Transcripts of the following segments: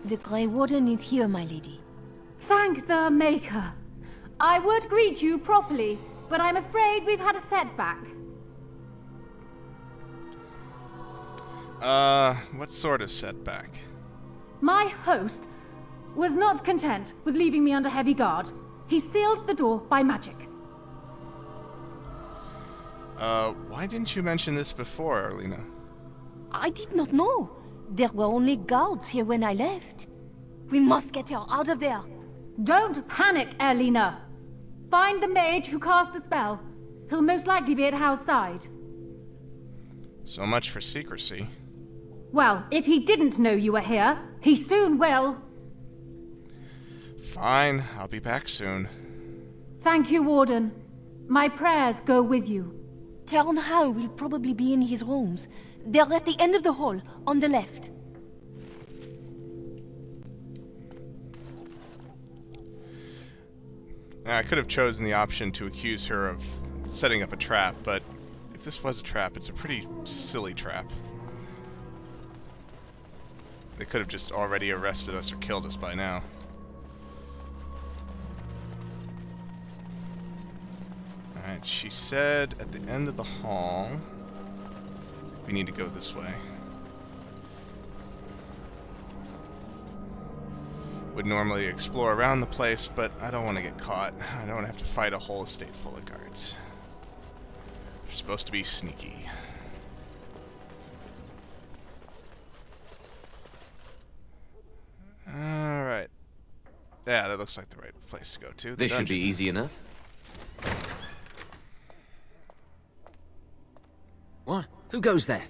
The Grey Warden is here, my lady. Thank the Maker. I would greet you properly, but I'm afraid we've had a setback. What sort of setback? My host was not content with leaving me under heavy guard. He sealed the door by magic. Why didn't you mention this before, Arlena? I did not know. There were only guards here when I left. We must get her out of there. Don't panic, Erlina. Find the mage who cast the spell. He'll most likely be at Howe's side. So much for secrecy. Well, if he didn't know you were here, he soon will. Fine, I'll be back soon. Thank you, Warden. My prayers go with you. Arl Howe will probably be in his rooms. They're at the end of the hall, on the left. I could have chosen the option to accuse her of setting up a trap, but if this was a trap, it's a pretty silly trap. They could have just already arrested us or killed us by now. Alright, she said at the end of the hall we need to go this way. Would normally explore around the place, but I don't want to get caught. I don't want to have to fight a whole estate full of guards. They're supposed to be sneaky. Alright. Yeah, that looks like the right place to go to. This should be easy enough. What? Who goes there?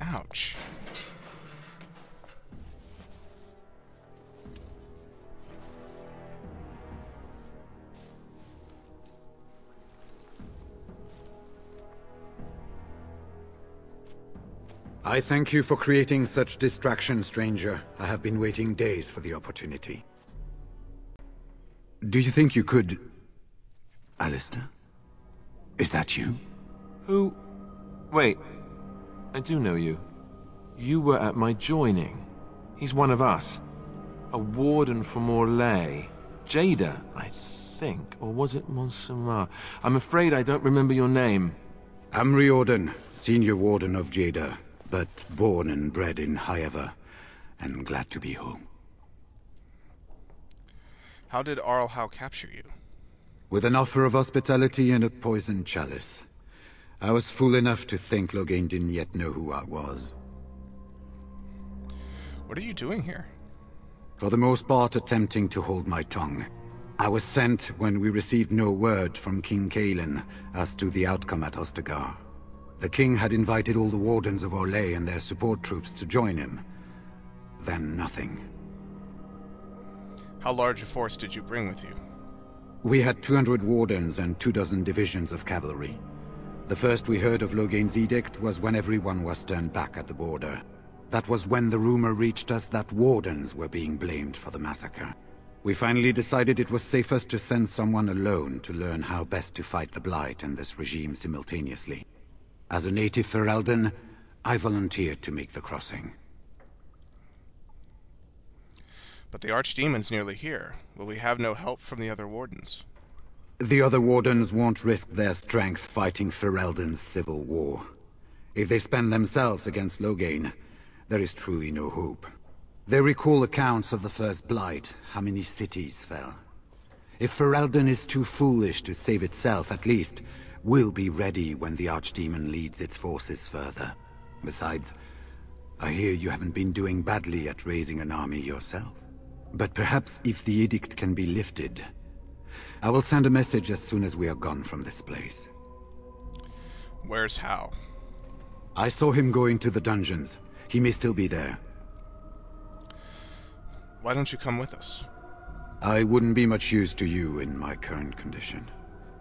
Ouch. I thank you for creating such distraction, stranger. I have been waiting days for the opportunity. Do you think you could... Alistair? Is that you? Who? Wait. I do know you. You were at my joining. He's one of us. A warden from Orlais. Jada, I think. Or was it Montserrat? I'm afraid I don't remember your name. I'm Riordan, senior warden of Jada, but born and bred in Highever, and glad to be home. How did Arl Howe capture you? With an offer of hospitality and a poisoned chalice. I was fool enough to think Loghain didn't yet know who I was. What are you doing here? For the most part, attempting to hold my tongue. I was sent when we received no word from King Cailan as to the outcome at Ostagar. The king had invited all the wardens of Orlais and their support troops to join him. Then nothing. How large a force did you bring with you? We had 200 wardens and 24 divisions of cavalry. The first we heard of Loghain's edict was when everyone was turned back at the border. That was when the rumor reached us that wardens were being blamed for the massacre. We finally decided it was safest to send someone alone to learn how best to fight the Blight and this regime simultaneously. As a native Ferelden, I volunteered to make the crossing. But the Archdemon's nearly here. Will we have no help from the other wardens? The other wardens won't risk their strength fighting Ferelden's civil war. If they spend themselves against Loghain, there is truly no hope. They recall accounts of the first Blight, how many cities fell. If Ferelden is too foolish to save itself, at least, we'll be ready when the Archdemon leads its forces further. Besides, I hear you haven't been doing badly at raising an army yourself. But perhaps if the edict can be lifted, I will send a message as soon as we are gone from this place. Where's Howe? I saw him going to the dungeons. He may still be there. Why don't you come with us? I wouldn't be much use to you in my current condition.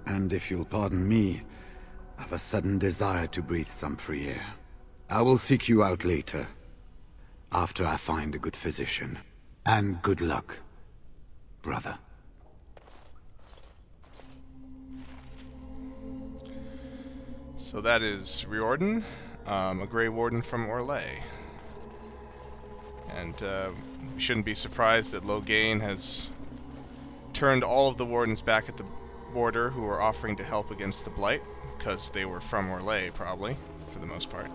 And if you'll pardon me, I've a sudden desire to breathe some free air. I will seek you out later, after I find a good physician. And good luck, brother. So that is Riordan, a Grey Warden from Orlais. And we shouldn't be surprised that Loghain has turned all of the Wardens back at the border who were offering to help against the Blight, because they were from Orlais, probably, for the most part.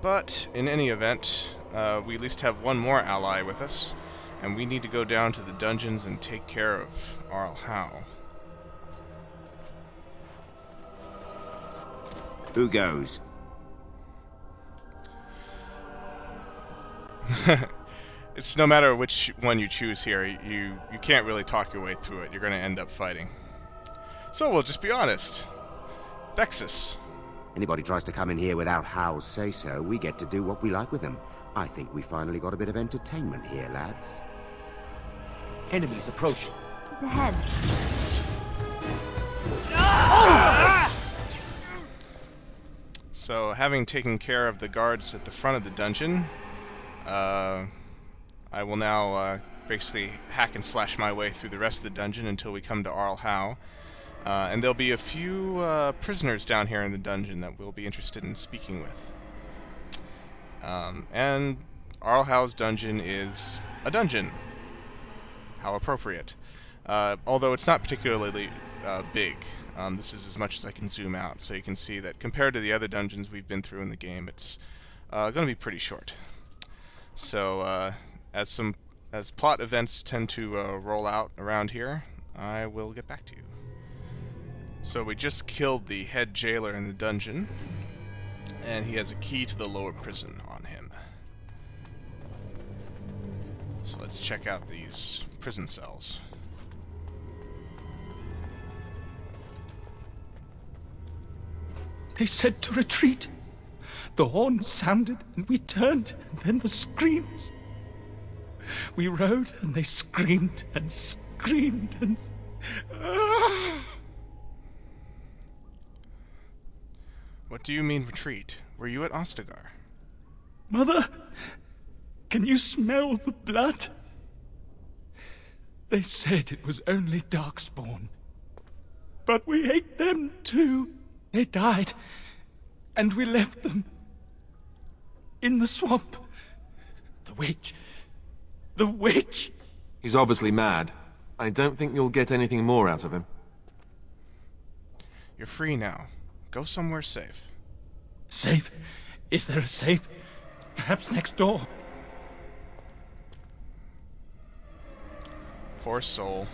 But, in any event, we at least have one more ally with us, and we need to go down to the dungeons and take care of Arl Howe. Who goes? It's no matter which one you choose here, you can't really talk your way through it. You're going to end up fighting. So we'll just be honest. Vexus. Anybody tries to come in here without Howe's say-so, we get to do what we like with them. I think we finally got a bit of entertainment here, lads. Enemies approaching. It's ahead. So, having taken care of the guards at the front of the dungeon, I will now basically hack and slash my way through the rest of the dungeon until we come to Arl Howe. And there'll be a few prisoners down here in the dungeon that we'll be interested in speaking with. And Arl Howe's dungeon is a dungeon. How appropriate. Although it's not particularly big. This is as much as I can zoom out, so you can see that compared to the other dungeons we've been through in the game, it's going to be pretty short. So, as plot events tend to roll out around here, I will get back to you. So we just killed the head jailer in the dungeon, and he has a key to the lower prison on him. So let's check out these prison cells. They said to retreat. The horn sounded, and we turned, and then the screams. We rode, and they screamed, and screamed, and... What do you mean retreat? Were you at Ostagar? Mother, can you smell the blood? They said it was only Darkspawn. But we ate them too. They died, and we left them in the swamp. The witch. The witch! He's obviously mad. I don't think you'll get anything more out of him. You're free now. Go somewhere safe. Safe? Is there a safe? Perhaps next door? Poor soul.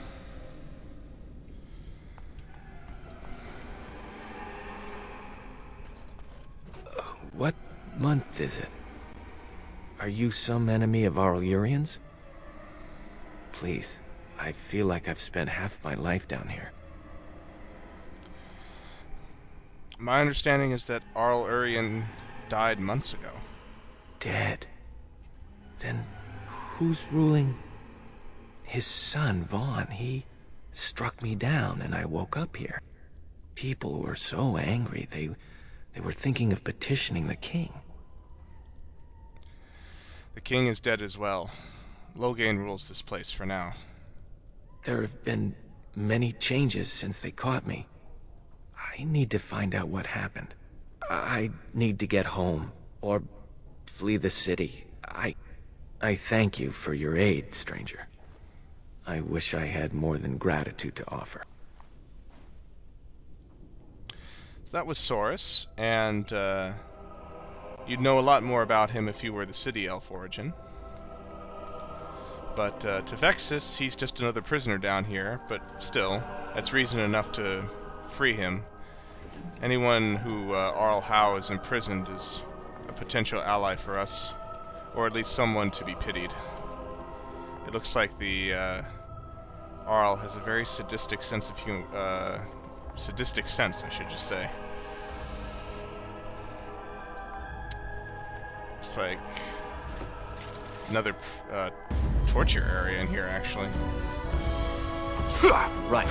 What month is it? Are you some enemy of Arl-Urian's? Please, I feel like I've spent half my life down here. My understanding is that Arl-Urian died months ago. Dead? Then who's ruling? His son, Vaughn. He struck me down and I woke up here. People were so angry, they were thinking of petitioning the king. The king is dead as well. Loghain rules this place for now. There have been many changes since they caught me. I need to find out what happened. I need to get home, or flee the city. I thank you for your aid, stranger. I wish I had more than gratitude to offer. So that was Saurus, and you'd know a lot more about him if you were the City Elf origin. But to Vexus, he's just another prisoner down here, but still, that's reason enough to free him. Anyone who Arl Howe is imprisoned is a potential ally for us, or at least someone to be pitied. It looks like the Arl has a very sadistic sense of sadistic sense, I should just say. It's like another torture area in here, actually. Right.